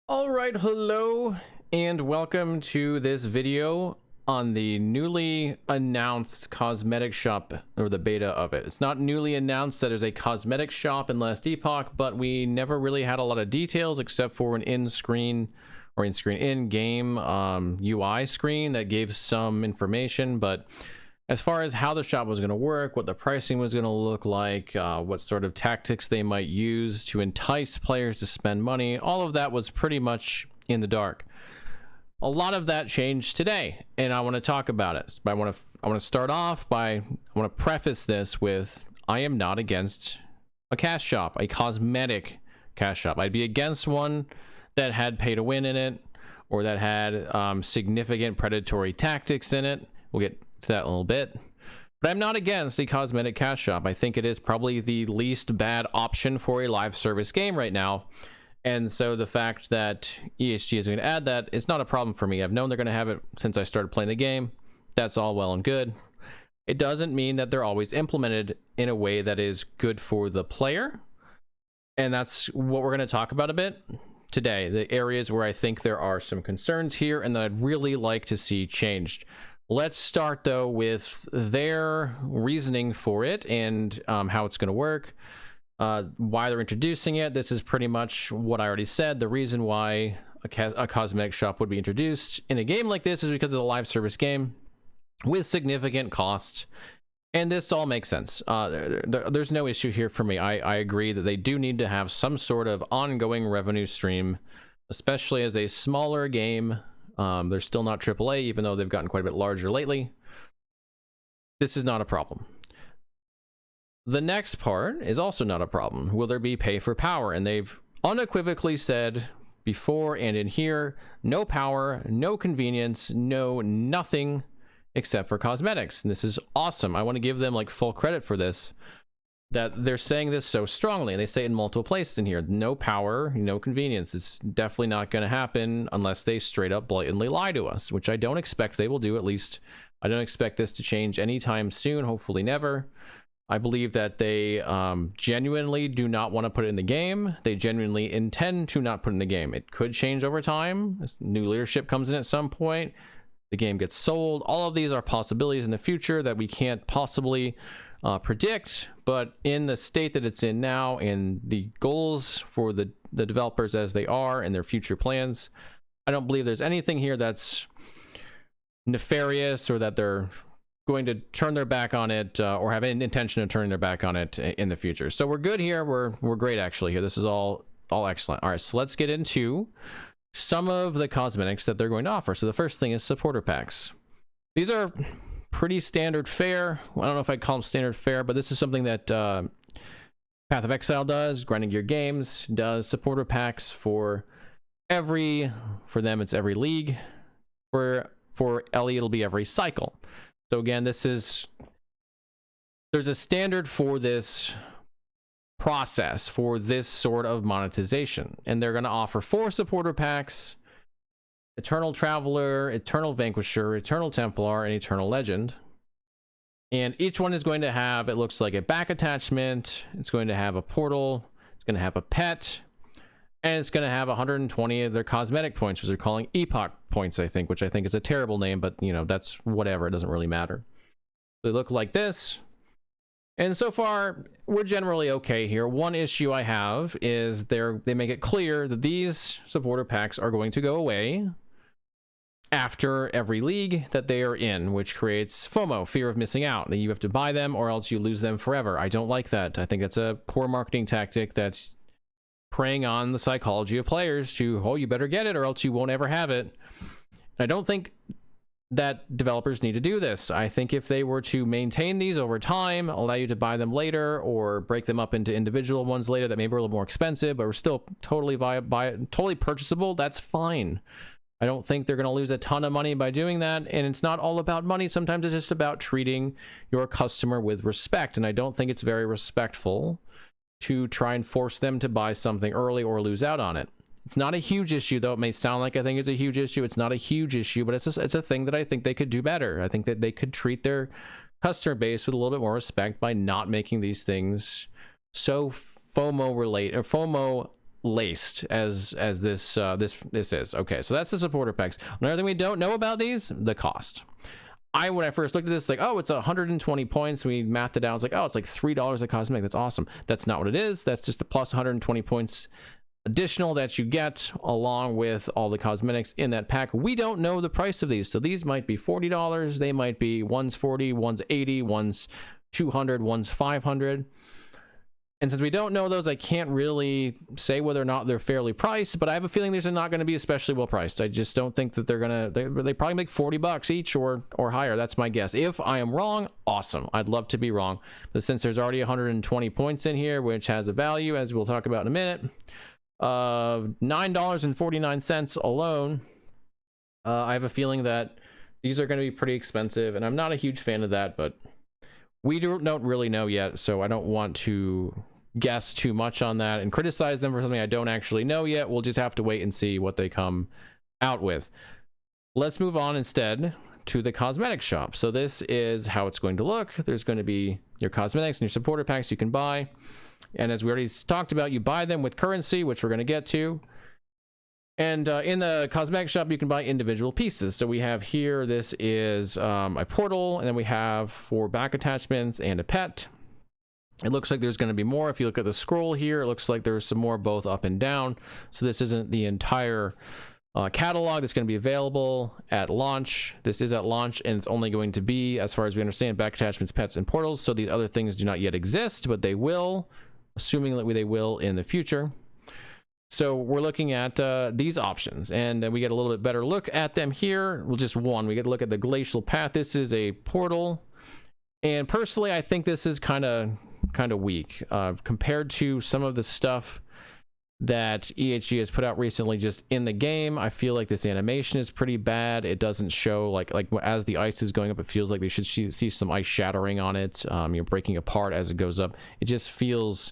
All right, hello and welcome to this video on the newly announced cosmetic shop, or the beta of it. It's not newly announced that there's a cosmetic shop in last Epoch, but we never really had a lot of details except for an in-game UI screen that gave some information. But as far as how the shop was going to work, what the pricing was going to look like, what sort of tactics they might use to entice players to spend money, all of that was pretty much in the dark. A lot of that changed today, and I want to talk about it. But I want to start off by, I want to preface this with, I am not against a cash shop, a cosmetic cash shop. I'd be against one that had pay to win in it, or that had significant predatory tactics in it. We'll get to that in a little bit, but I'm not against a cosmetic cash shop. I think it is probably the least bad option for a live service game right now, and so the fact that ESG is going to add that is not a problem for me. I've known they're going to have it since I started playing the game. That's all well and good. It doesn't mean that they're always implemented in a way that is good for the player, and that's what we're going to talk about a bit today, the areas where I think there are some concerns here and that I'd really like to see changed. Let's start, though, with their reasoning for it and how it's going to work, why they're introducing it. This is pretty much what I already said. The reason why a cosmetic shop would be introduced in a game like this is because it's a live service game with significant costs, and this all makes sense. There's no issue here for me. I agree that they do need to have some sort of ongoing revenue stream, especially as a smaller game. They're still not AAA, even though they've gotten quite a bit larger lately. This is not a problem. The next part is also not a problem. Will there be pay for power? And they've unequivocally said before and in here, no power, no convenience, no nothing except for cosmetics. And this is awesome. I want to give them like full credit for this, that they're saying this so strongly, and they say it in multiple places in here. No power, no convenience. It's definitely not going to happen unless they straight up blatantly lie to us, which I don't expect they will do. At least I don't expect this to change anytime soon, hopefully never. I believe that they genuinely do not want to put it in the game. They genuinely intend to not put it in the game. It could change over time. As new leadership comes in at some point, the game gets sold. All of these are possibilities in the future that we can't possibly predict, but in the state that it's in now and the goals for the developers as they are and their future plans, I don't believe there's anything here that's nefarious or that they're going to turn their back on it or have any intention of turning their back on it in the future. So we're good here. We're great actually here. This is all excellent. All right, so let's get into some of the cosmetics that they're going to offer. So the first thing is supporter packs. These are pretty standard fare. I don't know if I'd call them standard fare, but this is something that Path of Exile does, Grinding Gear Games does. Supporter packs for them it's every league. For Ellie it'll be every cycle. So again, there's a standard for this process, for this sort of monetization, and they're going to offer 4 supporter packs: Eternal Traveler, Eternal Vanquisher, Eternal Templar, and Eternal Legend. And each one is going to have, it looks like, a back attachment. It's going to have a portal. It's going to have a pet. And it's going to have 120 of their cosmetic points, which they're calling Epoch Points, I think, which I think is a terrible name, but, you know, that's whatever. It doesn't really matter. They look like this. And so far, we're generally okay here. One issue I have is they make it clear that these supporter packs are going to go away after every league that they are in, which creates FOMO, fear of missing out. That you have to buy them or else you lose them forever. I don't like that. I think that's a poor marketing tactic that's preying on the psychology of players to, oh, you better get it or else you won't ever have it. I don't think that developers need to do this. I think if they were to maintain these over time, allow you to buy them later or break them up into individual ones later that maybe are a little more expensive but are still totally totally purchasable, that's fine. I don't think they're going to lose a ton of money by doing that, and it's not all about money. Sometimes it's just about treating your customer with respect, and I don't think it's very respectful to try and force them to buy something early or lose out on it. It's not a huge issue, though. It may sound like I think it's a huge issue. It's not a huge issue, but it's a thing that I think they could do better. I think that they could treat their customer base with a little bit more respect by not making these things so FOMO laced as this is. Okay, so that's the supporter packs. Another thing we don't know about these, the cost. When I first looked at this, like, oh, it's 120 points. We mathed it out. It's like, oh, it's like $3 a cosmetic. That's awesome. That's not what it is. That's just the plus 120 points additional that you get along with all the cosmetics in that pack. We don't know the price of these, so these might be $40. They might be one's 40, one's 80, one's 200, one's 500. And since we don't know those, I can't really say whether or not they're fairly priced, but I have a feeling these are not going to be especially well priced. I just don't think that they're going to, they probably make $40 each or higher. That's my guess. If I am wrong, awesome. I'd love to be wrong. But since there's already 120 points in here, which has a value, as we'll talk about in a minute, of $9.49 alone, I have a feeling that these are going to be pretty expensive, and I'm not a huge fan of that, but we don't really know yet, so I don't want to guess too much on that and criticize them for something I don't actually know yet. We'll just have to wait and see what they come out with. Let's move on instead to the cosmetic shop. So this is how it's going to look. There's going to be your cosmetics and your supporter packs you can buy. And as we already talked about, you buy them with currency, which we're going to get to. And in the cosmetic shop, you can buy individual pieces. So we have here, this is a portal, and then we have 4 back attachments and a pet. It looks like there's going to be more. If you look at the scroll here, it looks like there's some more both up and down. So this isn't the entire catalog that's going to be available at launch. This is at launch, and it's only going to be, as far as we understand, back attachments, pets, and portals. So these other things do not yet exist, but they will, assuming that they will in the future. So we're looking at these options, and we get a little bit better look at them here. Well, just one. We get to look at the glacial path. This is a portal, and personally, I think this is kind of weak compared to some of the stuff that EHG has put out recently just in the game. I feel like this animation is pretty bad. It doesn't show like as the ice is going up, it feels like they should see some ice shattering on it, breaking apart as it goes up. It just feels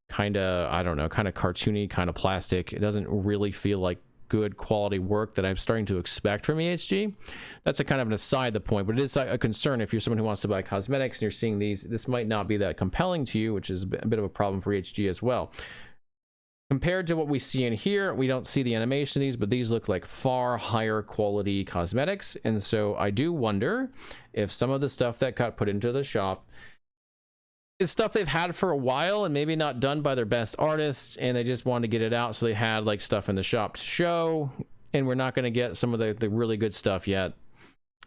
kind of, I don't know, kind of cartoony, kind of plastic. It doesn't really feel like good quality work that I'm starting to expect from EHG. That's a kind of an aside the point, but it is a concern if you're someone who wants to buy cosmetics and you're seeing these. This might not be that compelling to you, which is a bit of a problem for EHG as well. Compared to what we see in here, we don't see the animation of these, but these look like far higher quality cosmetics. And so I do wonder if some of the stuff that got put into the shop is stuff they've had for a while and maybe not done by their best artists, and they just wanted to get it out, so they had like stuff in the shop to show, and we're not going to get some of the really good stuff yet.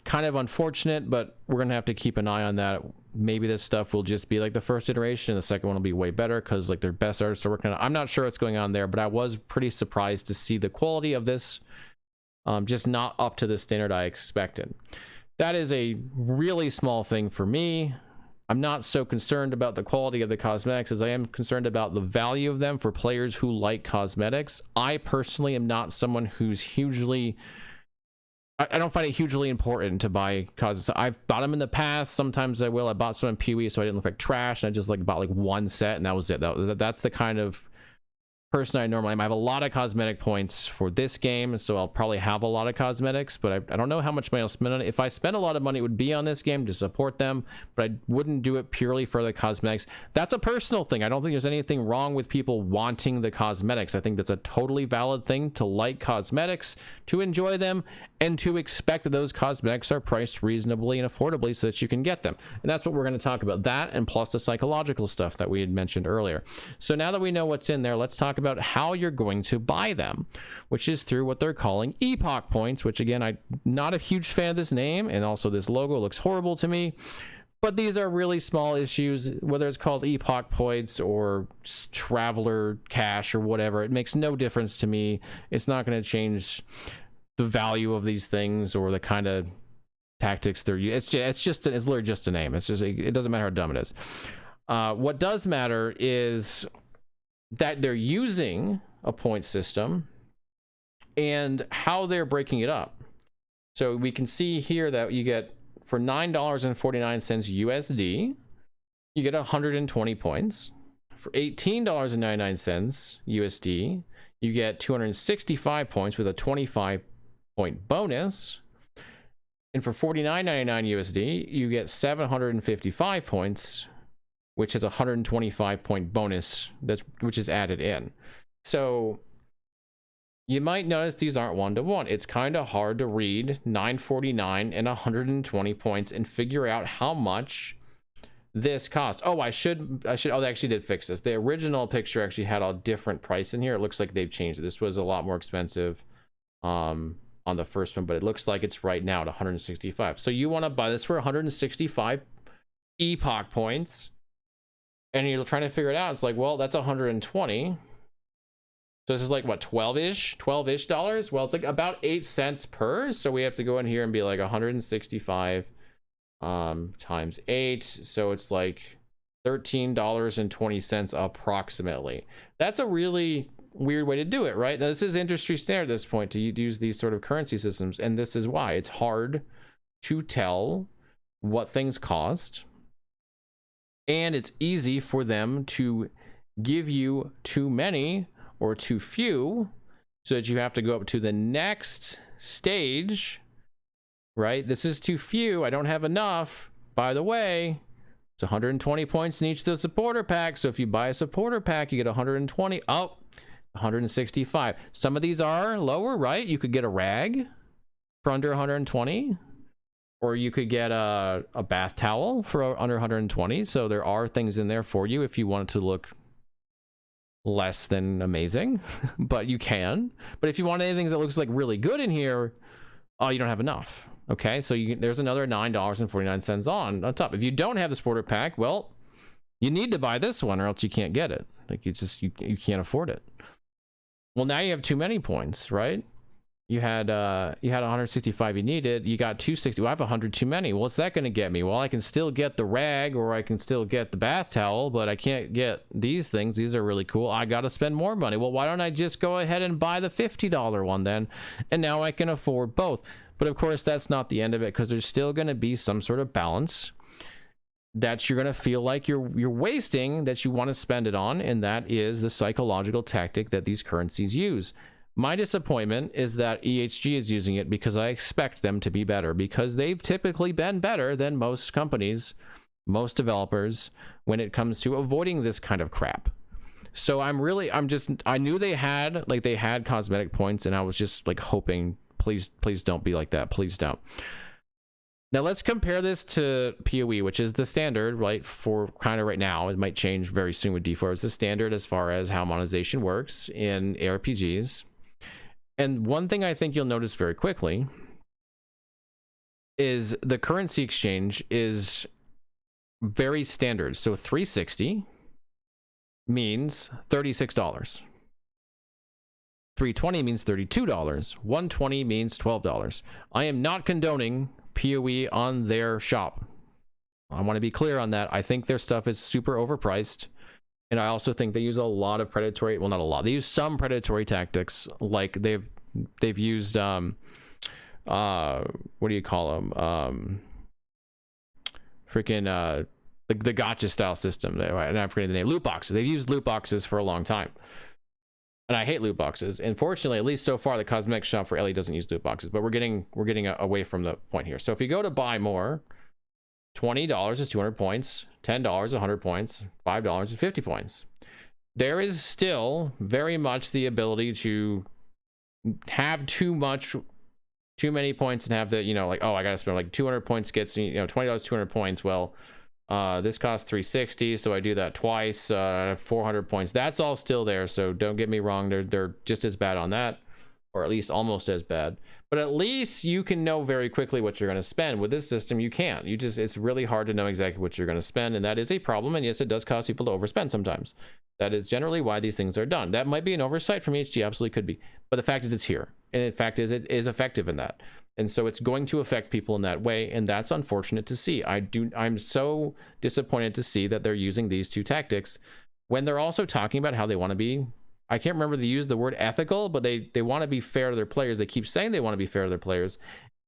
Kind of unfortunate, but we're going to have to keep an eye on that. Maybe this stuff will just be like the first iteration, and the second one will be way better because like their best artists are working on it. I'm not sure what's going on there, but I was pretty surprised to see the quality of this just not up to the standard I expected. That is a really small thing for me. I'm not so concerned about the quality of the cosmetics as I am concerned about the value of them for players who like cosmetics. I personally am not someone who's hugely... I don't find it hugely important to buy cosmetics. I've bought them in the past. Sometimes I will. I bought some in PoE so I didn't look like trash, and I just like bought like one set, and that was it. That's the kind of person I normally am. I have a lot of cosmetic points for this game, so I'll probably have a lot of cosmetics, but I don't know how much money I'll spend on it. If I spend a lot of money, it would be on this game to support them, but I wouldn't do it purely for the cosmetics. That's a personal thing. I don't think there's anything wrong with people wanting the cosmetics. I think that's a totally valid thing to like cosmetics, to enjoy them, and to expect that those cosmetics are priced reasonably and affordably so that you can get them. And that's what we're going to talk about. That, and plus the psychological stuff that we had mentioned earlier. So now that we know what's in there, let's talk about how you're going to buy them, which is through what they're calling Epoch Points, which again, I'm not a huge fan of this name, and also this logo looks horrible to me. But these are really small issues, whether it's called Epoch Points or Traveler Cash or whatever. It makes no difference to me. It's not going to change the value of these things or the kind of tactics they're using. It's literally just a name. It doesn't matter how dumb it is. What does matter is that they're using a point system and how they're breaking it up. So we can see here that you get, for $9.49 USD, you get 120 points. For $18.99 USD, you get 265 points with a 25-point bonus. And for $49.99 USD, you get 755 points, which is a 125-point bonus which is added in. So you might notice these aren't one-to-one. It's kind of hard to read 949 and 120 points and figure out how much this costs. Oh, I should, oh, they actually did fix this. The original picture actually had a different price in here. It looks like they've changed it. This was a lot more expensive on the first one, but it looks like it's right now at 165. So you want to buy this for 165 Epoch points, and you're trying to figure it out. It's like, well, that's 120. So this is like what, 12-ish dollars? Well, it's like about 8 cents per. So we have to go in here and be like 165 times 8. So it's like $13.20 approximately. That's a really weird way to do it, right? Now, this is industry standard at this point to use these sort of currency systems, and this is why it's hard to tell what things cost, and it's easy for them to give you too many or too few, so that you have to go up to the next stage, right? This is too few. I don't have enough. By the way, it's 120 points in each of the supporter packs. So if you buy a supporter pack, you get 120. Oh, 165. Some of these are lower, right? You could get a rag for under 120, or you could get a bath towel for under 120. So there are things in there for you if you want it to look less than amazing, but you can. But if you want anything that looks like really good in here, oh, you don't have enough. Okay, so there's another $9.49 on top. If you don't have the supporter pack, well, you need to buy this one or else you can't get it. Like, you can't afford it. Well, now you have too many points, right? You had 165 you needed. You got 260. Well, I have 100 too many. What's that going to get me? Well, I can still get the rag, or I can still get the bath towel, but I can't get these things. These are really cool. I got to spend more money. Well, why don't I just go ahead and buy the $50 one then? And now I can afford both. But of course, that's not the end of it, because there's still going to be some sort of balance that you're going to feel like you're wasting, that you want to spend it on, and that is the psychological tactic that these currencies use. My disappointment is that EHG is using it, because I expect them to be better, because they've typically been better than most companies, most developers, when it comes to avoiding this kind of crap. So I knew they had cosmetic points, and I was just like hoping, please don't be like that. Please don't. Now let's compare this to PoE, which is the standard, right, for kind of right now. It might change very soon with D4. It's the standard as far as how monetization works in ARPGs. And one thing I think you'll notice very quickly is the currency exchange is very standard. So 360 means $36. 320 means $32. 120 means $12. I am not condoning PoE on their shop. I want to be clear on that. I think their stuff is super overpriced. And I also think they use a lot of predatory, well, not a lot. They use some predatory tactics, like they've used what do you call them? Freaking the gotcha style system. And I'm forgetting the name. Loot boxes. They've used loot boxes for a long time. And I hate loot boxes. Unfortunately, at least so far, the cosmetic shop for Ellie doesn't use loot boxes. But we're getting away from the point here. So if you go to buy more, $20 is 200 points, $10 is 100 points, $5 is 50 points. There is still very much the ability to have too many points and have the, like, oh, I gotta spend like 200 points gets me, $20, 200 points. Well, this costs 360, so I do that twice, 400 points. That's all still there, so don't get me wrong, they're just as bad on that, or at least almost as bad. But at least you can know very quickly what you're going to spend. With this system, you can't. It's really hard to know exactly what you're going to spend, and that is a problem. And yes, it does cause people to overspend sometimes. That is generally why these things are done. That might be an oversight from HG, absolutely could be. But the fact is it's here, and in fact is it is effective in that. And so it's going to affect people in that way, and that's unfortunate to see. I'm so disappointed to see that they're using these two tactics when they're also talking about how they want to be, I can't remember they use the word ethical, but they want to be fair to their players. They keep saying they want to be fair to their players.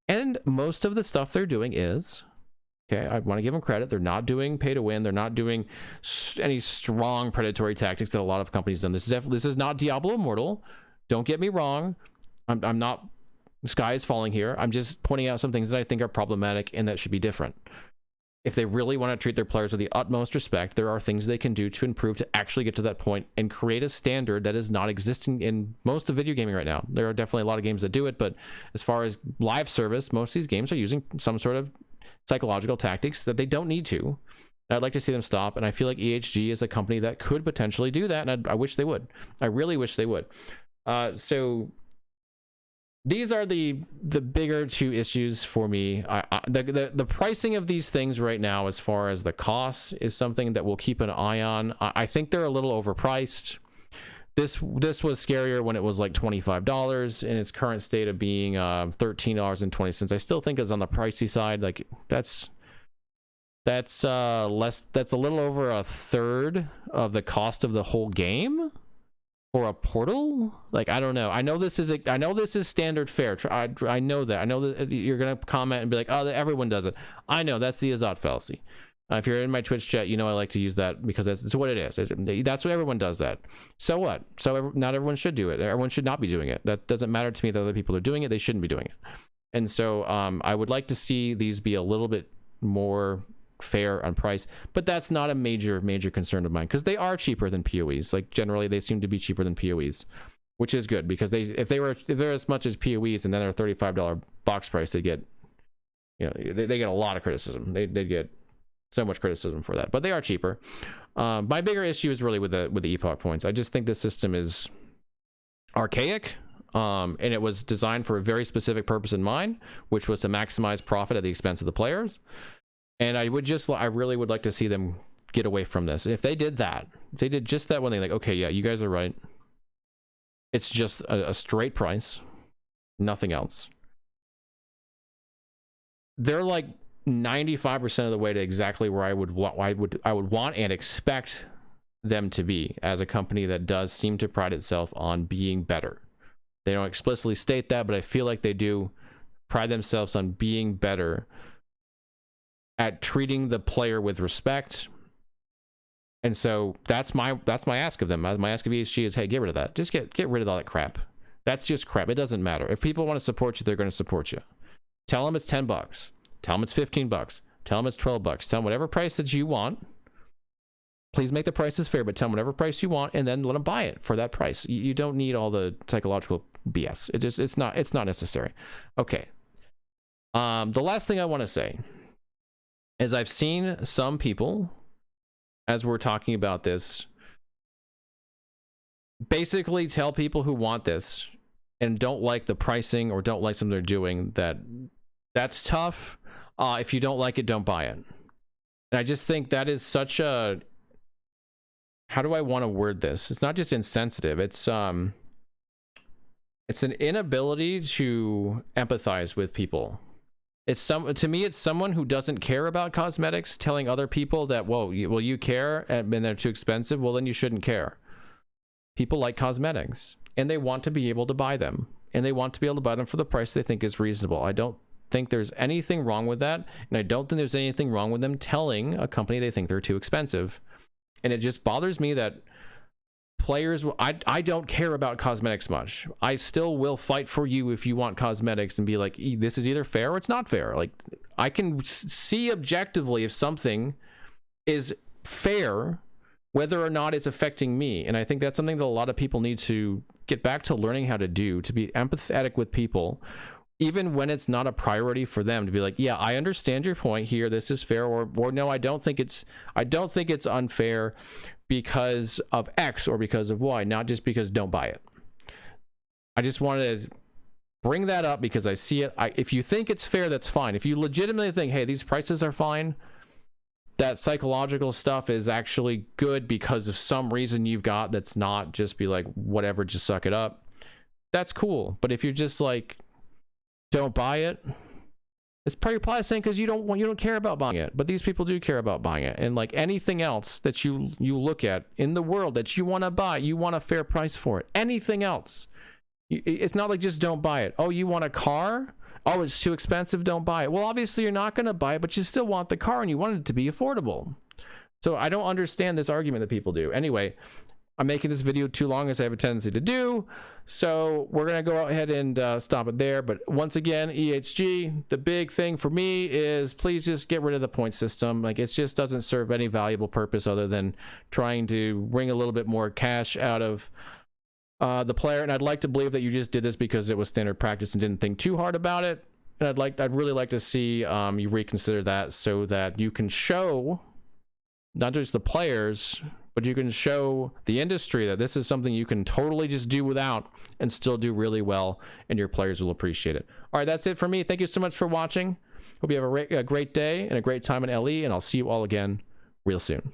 And most of the stuff they're doing is, okay, I want to give them credit. They're not doing pay to win. They're not doing any strong predatory tactics that a lot of companies done. This is not Diablo Immortal. Don't get me wrong. I'm not, the sky is falling here. I'm just pointing out some things that I think are problematic and that should be different. if they really want to treat their players with the utmost respect, there are things they can do to improve to actually get to that point and create a standard that is not existing in most of video gaming right now. There are definitely a lot of games that do it, but as far as live service, most of these games are using some sort of psychological tactics that they don't need to. And I'd like to see them stop, and I feel like EHG is a company that could potentially do that, and I wish they would. I really wish they would. So these are the bigger two issues for me. The pricing of these things right now, as far as the cost, is something that we'll keep an eye on. I think they're a little overpriced. This was scarier when it was like $25 in its current state of being $13.20. I still think it's on the pricey side. Like that's less. That's a little over a third of the cost of the whole game. For a Portal? Like, I don't know. I know this is standard fare. I know that. I know that you're gonna comment and be like, oh, everyone does it. I know that's the Azad fallacy. If you're in my Twitch chat, you know I like to use that because that's what it is. That's what everyone does that. So what? So not everyone should do it. Everyone should not be doing it. That doesn't matter to me that other people are doing it. They shouldn't be doing it. And so I would like to see these be a little bit more fair on price, but that's not a major concern of mine because they are cheaper than PoEs. Like generally they seem to be cheaper than PoEs, which is good because if they're as much as PoEs and then they're $35 box price, they get, you know, they get a lot of criticism. They get so much criticism for that, but they are cheaper. My bigger issue is really with the Epoch Points. I just think the system is archaic. And it was designed for a very specific purpose in mind, which was to maximize profit at the expense of the players. And I really would like to see them get away from this. If they did that, if they did just that one thing, like, okay, yeah, you guys are right. It's just a straight price, nothing else. They're like 95% of the way to exactly where I would want and expect them to be as a company that does seem to pride itself on being better. They don't explicitly state that, but I feel like they do pride themselves on being better at treating the player with respect. And so that's my ask of them. My ask of ESG is, hey, get rid of that. Just get rid of all that crap. That's just crap. It doesn't matter. If people want to support you, they're going to support you. Tell them it's $10. Tell them it's $15. Tell them it's $12. Tell them whatever price that you want. Please make the prices fair, but tell them whatever price you want and then let them buy it for that price. You don't need all the psychological BS. It's not necessary. Okay. The last thing I want to say is I've seen some people, as we're talking about this, basically tell people who want this and don't like the pricing or don't like something they're doing that that's tough. If you don't like it, don't buy it. And I just think that is such a, how do I want to word this? It's not just insensitive. It's an inability to empathize with people. To me, it's someone who doesn't care about cosmetics telling other people that, whoa, you care and they're too expensive. Well, then you shouldn't care. People like cosmetics and they want to be able to buy them, and they want to be able to buy them for the price they think is reasonable. I don't think there's anything wrong with that. And I don't think there's anything wrong with them telling a company they think they're too expensive. And it just bothers me that players, I don't care about cosmetics much. I still will fight for you if you want cosmetics and be like, this is either fair or it's not fair. Like, I can see objectively if something is fair, whether or not it's affecting me. And I think that's something that a lot of people need to get back to learning how to do, to be empathetic with people, even when it's not a priority for them, to be like, yeah, I understand your point here. This is fair, or no, I don't think it's unfair because of X or because of Y, not just because don't buy it. I just wanted to bring that up because I see it. If you think it's fair, that's fine. If you legitimately think, hey, these prices are fine, that psychological stuff is actually good because of some reason you've got that's not just be like, whatever, just suck it up. That's cool. But if you're just like, don't buy it, it's probably saying because you don't care about buying it. But these people do care about buying it. And like anything else that you look at in the world that you want to buy, you want a fair price for it. Anything else. It's not like just don't buy it. Oh, you want a car? Oh, it's too expensive, don't buy it. Well, obviously you're not going to buy it, but you still want the car and you want it to be affordable. So I don't understand this argument that people do. Anyway, I'm making this video too long, as I have a tendency to do. So we're going to go ahead and stop it there. But once again, EHG, the big thing for me is please just get rid of the point system. Like, it just doesn't serve any valuable purpose other than trying to wring a little bit more cash out of the player. And I'd like to believe that you just did this because it was standard practice and didn't think too hard about it. And I'd really like to see you reconsider that, so that you can show not just the players, but you can show the industry that this is something you can totally just do without and still do really well, and your players will appreciate it. All right, that's it for me. Thank you so much for watching. Hope you have a great day and a great time in LE, and I'll see you all again real soon.